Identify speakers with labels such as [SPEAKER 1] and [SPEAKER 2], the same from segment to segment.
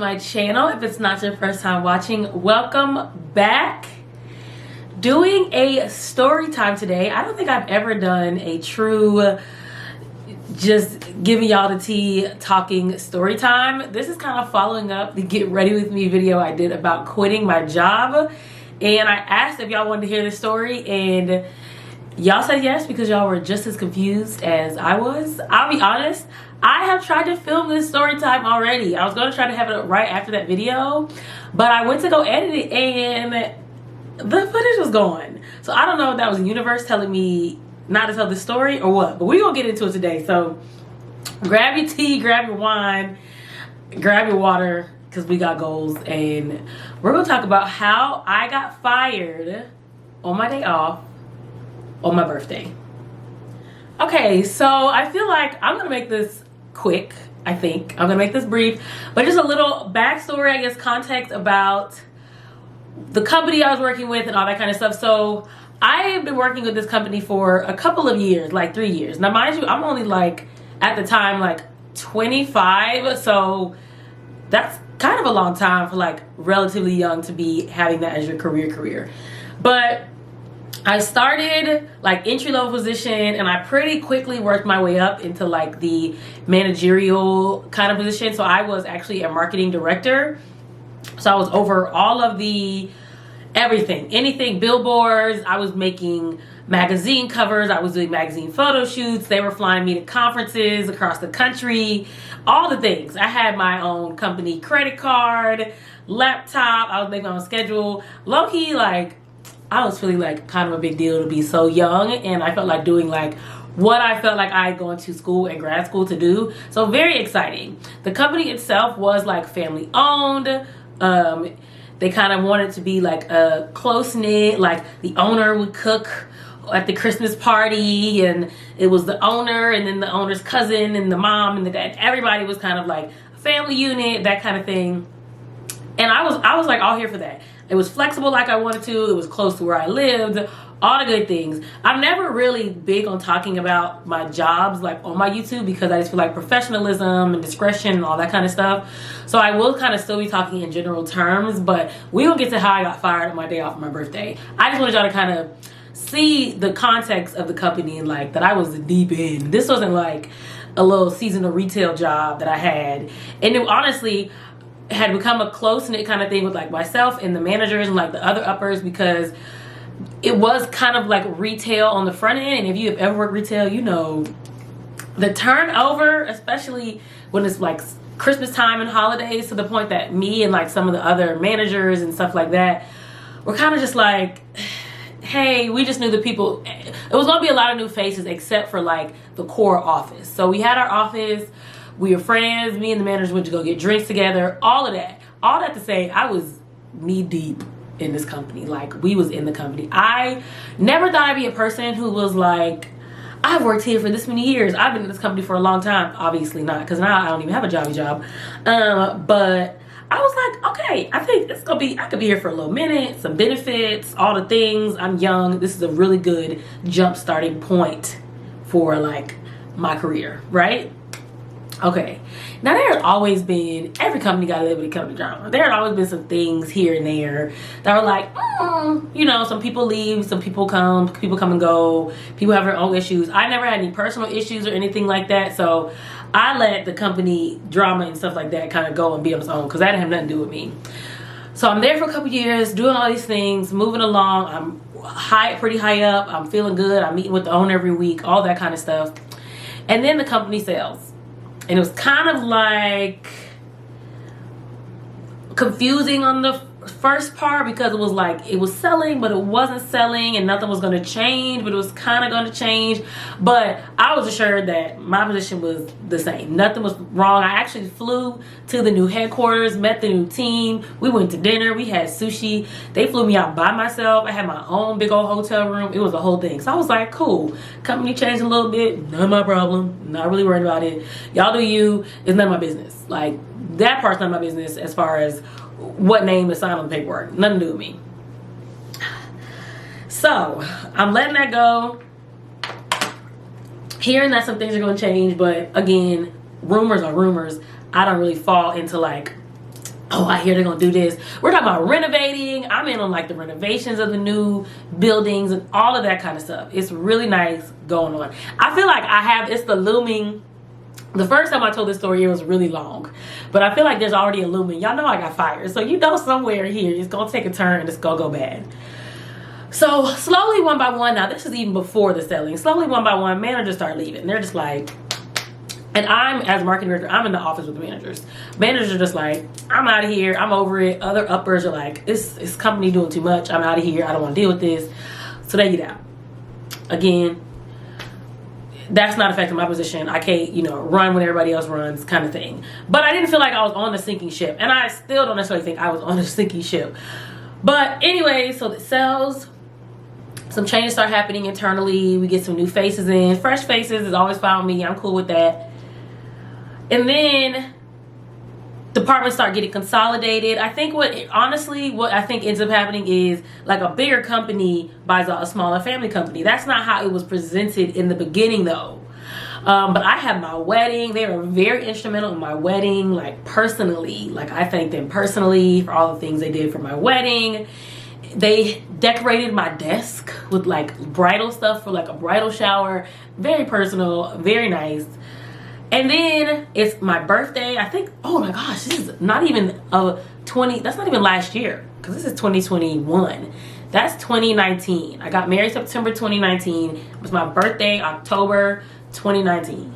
[SPEAKER 1] my channel. If it's not your first time watching, welcome back. Doing a story time today. I don't think I've ever done a true just giving y'all the tea talking story time. This is kind of following up the get ready with me video I did about quitting my job, and I asked if y'all wanted to hear this story, and y'all said yes because y'all were just as confused as I was. I'll be honest, I have tried to film this story time already. I was going to try to have it right after that video, but I went to go edit it and the footage was gone. So I don't know if that was the universe telling me not to tell this story or what, but we're going to get into it today. So grab your tea, grab your wine, grab your water, because we got goals, and we're going to talk about how I got fired on my day off on my birthday. Okay, so I feel like I'm gonna make this quick. I think I'm gonna make this brief, but just a little backstory, I guess, context about the company I was working with and all that kind of stuff. So I have been working with this company for a couple of years, like 3 years. Now, mind you, I'm only like, at the time, like 25, so that's kind of a long time for like relatively young to be having that as your career. But I started like entry-level position, and I pretty quickly worked my way up into like the managerial kind of position. So I was actually a marketing director. So I was over all of the anything billboards. I was making magazine covers. I was doing magazine photo shoots. They were flying me to conferences across the country, all the things. I had my own company credit card, laptop. I was making my own schedule. Low-key, like, I was feeling like kind of a big deal to be so young, and I felt like doing like what I felt like I had gone to school and grad school to do. So very exciting. The company itself was like family owned. They kind of wanted to be like a close-knit, like the owner would cook at the Christmas party, and it was the owner and then the owner's cousin and the mom and the dad. Everybody was kind of like a family unit, that kind of thing. And I was like all here for that. It was flexible like I wanted to. It was close to where I lived. All the good things. I'm never really big on talking about my jobs like on my YouTube, because I just feel like professionalism and discretion and all that kind of stuff. So I will kind of still be talking in general terms, but we will get to how I got fired on my day off of my birthday. I just wanted y'all to kind of see the context of the company and like that I was deep in. This wasn't like a little seasonal retail job that I had. And it honestly had become a close-knit kind of thing with like myself and the managers and like the other uppers, because it was kind of like retail on the front end. And if you have ever worked retail, you know the turnover, especially when it's like Christmas time and holidays, to the point that me and like some of the other managers and stuff like that were kind of just like, hey, we just knew the people. It was going to be a lot of new faces except for like the core office. So we had our office. We were friends. Me and the managers went to go get drinks together. All of that. All that to say, I was knee deep in this company. Like, we was in the company. I never thought I'd be a person who was like, I've worked here for this many years. I've been in this company for a long time. Obviously not, because now I don't even have a job. But I was like, okay, I think it's gonna be, I could be here for a little minute, some benefits, all the things. I'm young. This is a really good jump starting point for like my career, right? Okay, now there had always been, every company got a little bit of company drama. There had always been some things here and there that were like, you know, some people leave, some people come and go, people have their own issues. I never had any personal issues or anything like that, so I let the company drama and stuff like that kind of go and be on its own, because that didn't have nothing to do with me. So I'm there for a couple years, doing all these things, moving along. I'm pretty high up. I'm feeling good. I'm meeting with the owner every week, all that kind of stuff. And then the company sells. And it was kind of like confusing on the first part, because it was like it was selling but it wasn't selling, and nothing was going to change but it was kind of going to change. But I was assured that my position was the same. Nothing was wrong. I actually flew to the new headquarters, met the new team. We went to dinner. We had sushi. They flew me out by myself. I had my own big old hotel room. It was a whole thing. So I was like, cool. Company changed a little bit. None of my problem. Not really worried about it. Y'all do you. It's none of my business. Like, that part's none of my business as far as what name is signed on the paperwork. Nothing to do with me. So I'm letting that go, hearing that some things are going to change. But again, rumors are rumors. I don't really fall into like oh, I hear they're gonna do this. We're talking about renovating. I'm in on like the renovations of the new buildings and all of that kind of stuff. It's really nice going on. I feel like it's the looming. The first time I told this story, it was really long, but I feel like there's already a looming. Y'all know I got fired, so you know somewhere here it's gonna take a turn and it's gonna go bad. So slowly, one by one, now this is even before the selling, slowly one by one, managers start leaving. They're just like, and I'm, as marketing director, I'm in the office with the managers. Managers are just like, I'm out of here, I'm over it. Other uppers are like, this company doing too much, I'm out of here, I don't want to deal with this. So they get out. Again, that's not affecting my position. I can't, run when everybody else runs, kind of thing. But I didn't feel like I was on the sinking ship, and I still don't necessarily think I was on a sinking ship. But anyway, so it sells. Some changes start happening internally. We get some new faces in. Fresh faces is always fine with me. I'm cool with that. And then departments start getting consolidated. I think what I think ends up happening is like a bigger company buys out a smaller family company. That's not how it was presented in the beginning though. But I had my wedding. They were very instrumental in my wedding, like personally. Like I thank them personally for all the things they did for my wedding. They decorated my desk with like bridal stuff for like a bridal shower. Very personal, very nice. And then it's my birthday. I think, oh my gosh, this is not even that's not even last year, because this is 2021. That's 2019. I got married September 2019. It was my birthday, October 2019.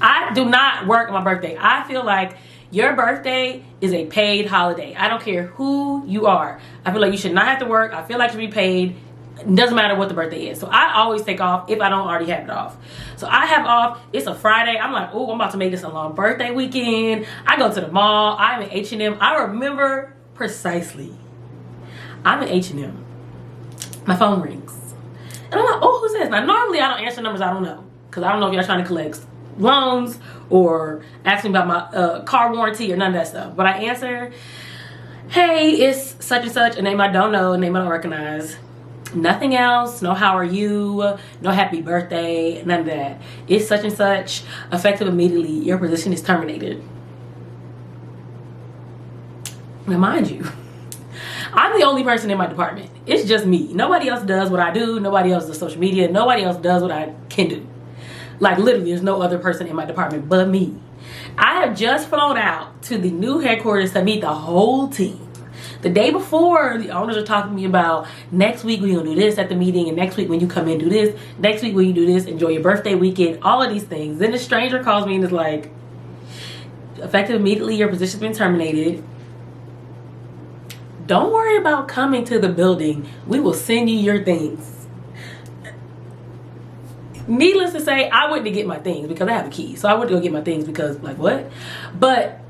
[SPEAKER 1] I do not work on my birthday. I feel like your birthday is a paid holiday. I don't care who you are. I feel like you should not have to work. I feel like you should be paid. It doesn't matter what the birthday is. So I always take off if I don't already have it off. So I have off. It's a Friday. I'm like, oh, I'm about to make this a long birthday weekend. I go to the mall. I'm in H&M. I remember precisely. I'm in H&M. My phone rings. And I'm like, oh, who's this? Now, normally I don't answer numbers I don't know, because I don't know if y'all trying to collect loans or ask me about my car warranty or none of that stuff. But I answer, hey, it's such and such, a name I don't know, a name I don't recognize. Nothing else. No how are you, no happy birthday, none of that. It's such and such, effective immediately, your position is terminated. Now mind you, I'm the only person in my department. It's just me. Nobody else does what I do. Nobody else does social media. Nobody else does what I can do. Like literally there's no other person in my department but me. I have just flown out to the new headquarters to meet the whole team. The day before, the owners are talking to me about next week we're gonna do this at the meeting, and next week when you come in do this, next week when you do this, enjoy your birthday weekend, all of these things. Then the stranger calls me and is like, effective immediately, your position's been terminated. Don't worry about coming to the building. We will send you your things. Needless to say, I went to get my things because I have a key. So I went to go get my things because, like, what? But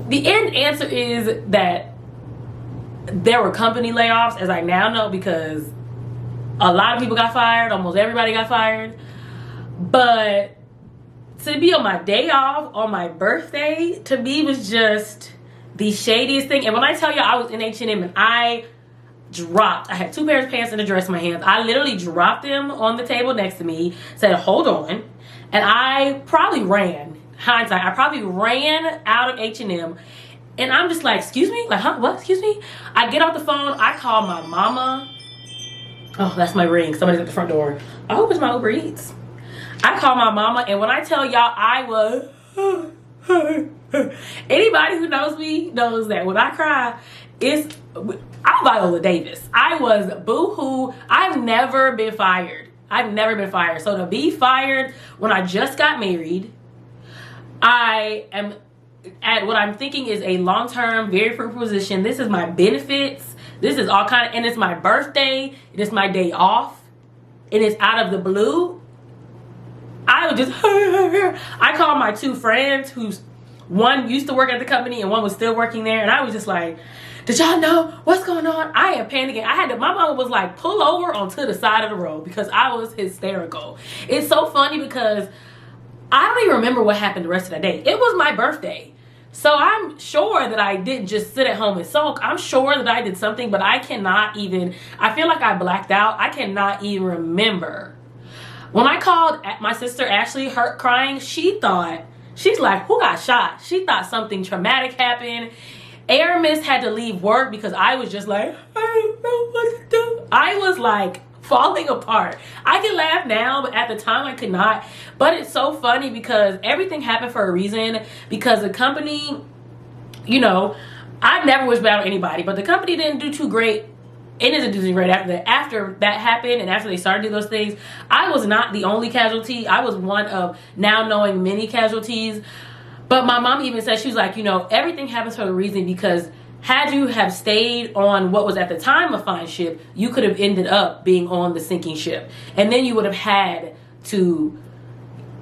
[SPEAKER 1] the end answer is that there were company layoffs, as I now know, because a lot of people got fired. Almost everybody got fired. But to be on my day off, on my birthday, to me was just the shadiest thing. And when I tell you I was in H&M and I had 2 pairs of pants and a dress in my hands. I literally dropped them on the table next to me, said, hold on. And I probably ran, hindsight, I probably ran out of H&M. And I'm just like, excuse me? Like, huh? What? Excuse me? I get off the phone. I call my mama. Oh, that's my ring. Somebody's at the front door. I hope it's my Uber Eats. I call my mama. And when I tell y'all I was... Anybody who knows me knows that when I cry, I'm Viola Davis. I was boo-hoo. I've never been fired. So to be fired when I just got married, I am at what I'm thinking is a long-term, very fruitful position. This is my benefits. This is all kind of, and it's my birthday. It is my day off. It is out of the blue. I would just, I called my 2 friends who's one used to work at the company and one was still working there. And I was just like, did y'all know what's going on? I am panicking. My mama was like, pull over onto the side of the road because I was hysterical. It's so funny because I don't even remember what happened the rest of that day. It was my birthday. So I'm sure that I didn't just sit at home and sulk. I'm sure that I did something, but I feel like I blacked out. I cannot even remember. When I called my sister Ashley, her crying, she thought She's like, who got shot? She thought something traumatic happened. Aramis had to leave work because I was just like, I don't know what to do. I was like falling apart. I can laugh now, but at the time I could not. But it's so funny because everything happened for a reason. Because the company, you know, I never wish bad on anybody, but the company didn't do too great. It didn't do too great after that. After that happened and after they started doing those things, I was not the only casualty. I was one of now knowing many casualties. But my mom even said, she was like, you know, everything happens for a reason, because had you have stayed on what was at the time a fine ship, you could have ended up being on the sinking ship. And then you would have had to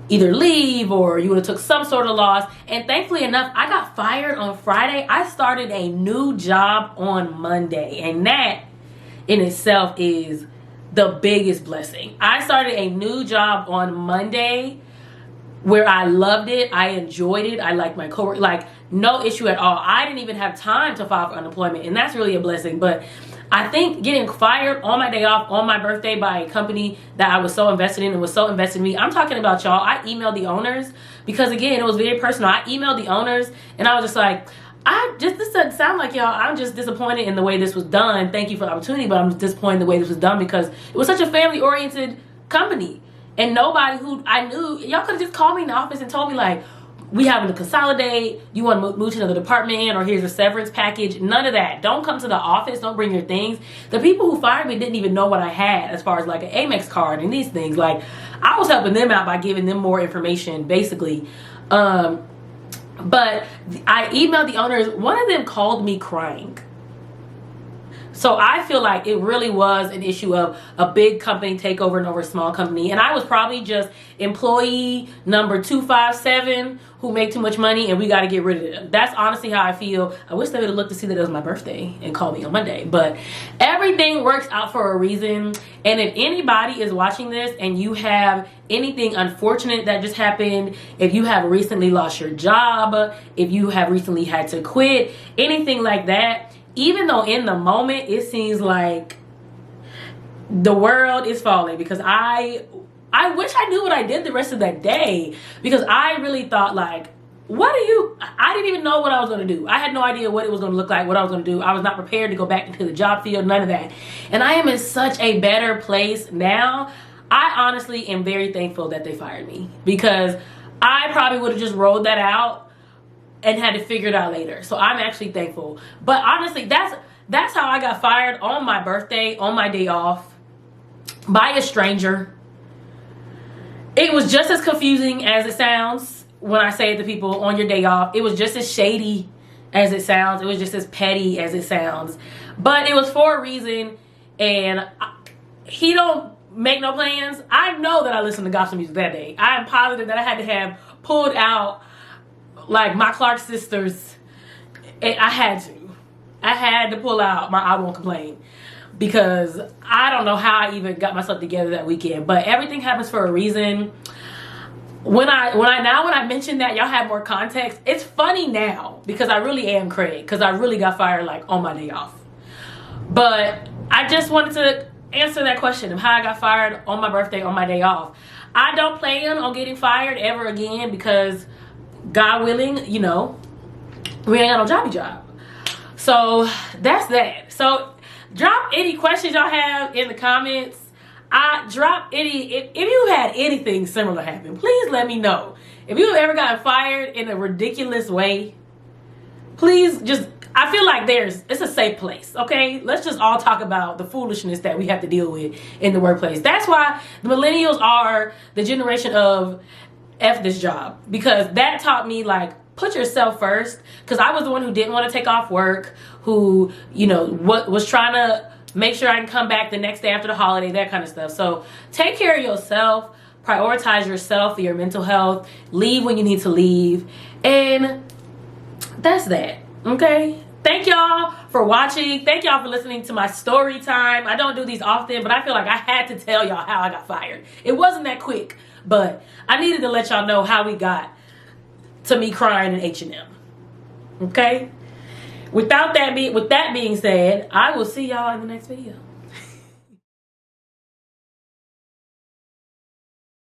[SPEAKER 1] either leave or you would have took some sort of loss. And thankfully enough, I got fired on Friday. I started a new job on Monday. And that in itself is the biggest blessing. I started a new job on Monday where I loved it. I enjoyed it. I liked my coworker, like no issue at all. I didn't even have time to file for unemployment, and that's really a blessing. But I think getting fired on my day off, on my birthday, by a company that I was so invested in and was so invested in me. I'm talking about y'all. I emailed the owners because, again, it was very personal. I emailed the owners and I was just like, this doesn't sound like y'all. I'm just disappointed in the way this was done. Thank you for the opportunity, but I'm disappointed in the way this was done because it was such a family-oriented company. And nobody who I knew, y'all could have just called me in the office and told me, like, we having to consolidate, you want to move to another department, or here's a severance package. None of that. Don't come to the office. Don't bring your things. The people who fired me didn't even know what I had as far as like an Amex card and these things. Like, I was helping them out by giving them more information, basically. But I emailed the owners. One of them called me crying. So I feel like it really was an issue of a big company takeover over a small company. And I was probably just employee number 257 who make too much money and we got to get rid of them. That's honestly how I feel. I wish they would have looked to see that it was my birthday and called me on Monday. But everything works out for a reason. And if anybody is watching this and you have anything unfortunate that just happened, if you have recently lost your job, if you have recently had to quit, anything like that, even though in the moment it seems like the world is falling, because I wish I knew what I did the rest of that day, because I really thought like, I didn't even know what I was going to do. I had no idea what it was going to look like, what I was going to do. I was not prepared to go back into the job field, none of that. And I am in such a better place now. I honestly am very thankful that they fired me, because I probably would have just rolled that out and had to figure it out later. So I'm actually thankful. But honestly, that's how I got fired on my birthday, on my day off, by a stranger. It was just as confusing as it sounds when I say it to people on your day off. It was just as shady as it sounds. It was just as petty as it sounds. But it was for a reason, and he don't make no plans. I know that I listened to gospel music that day. I am positive that I had to have pulled out like my Clark sisters. I had to pull out my I Won't Complain, because I don't know how I even got myself together that weekend. But everything happens for a reason. When I mention that, y'all have more context. It's funny now because I really am Craig, because I really got fired like on my day off. But I just wanted to answer that question of how I got fired on my birthday, on my day off. I don't plan on getting fired ever again, because God willing, you know, we ain't got no jobby job. So that's that. So drop any questions y'all have in the comments. If you had anything similar happen, please let me know. If you've ever gotten fired in a ridiculous way, please just, I feel like it's a safe place, okay? Let's just all talk about the foolishness that we have to deal with in the workplace. That's why the millennials are the generation of F this job, because that taught me, like, put yourself first. Because I was the one who didn't want to take off work, who, you know, was trying to make sure I can come back the next day after the holiday, that kind of stuff. So take care of yourself, prioritize yourself, your mental health, leave when you need to leave, and that's that, okay? Thank y'all for watching. Thank y'all for listening to my story time. I don't do these often, but I feel like I had to tell y'all how I got fired. It wasn't that quick, but I needed to let y'all know how we got to me crying in H&M. Okay? With that being said, I will see y'all in the next video.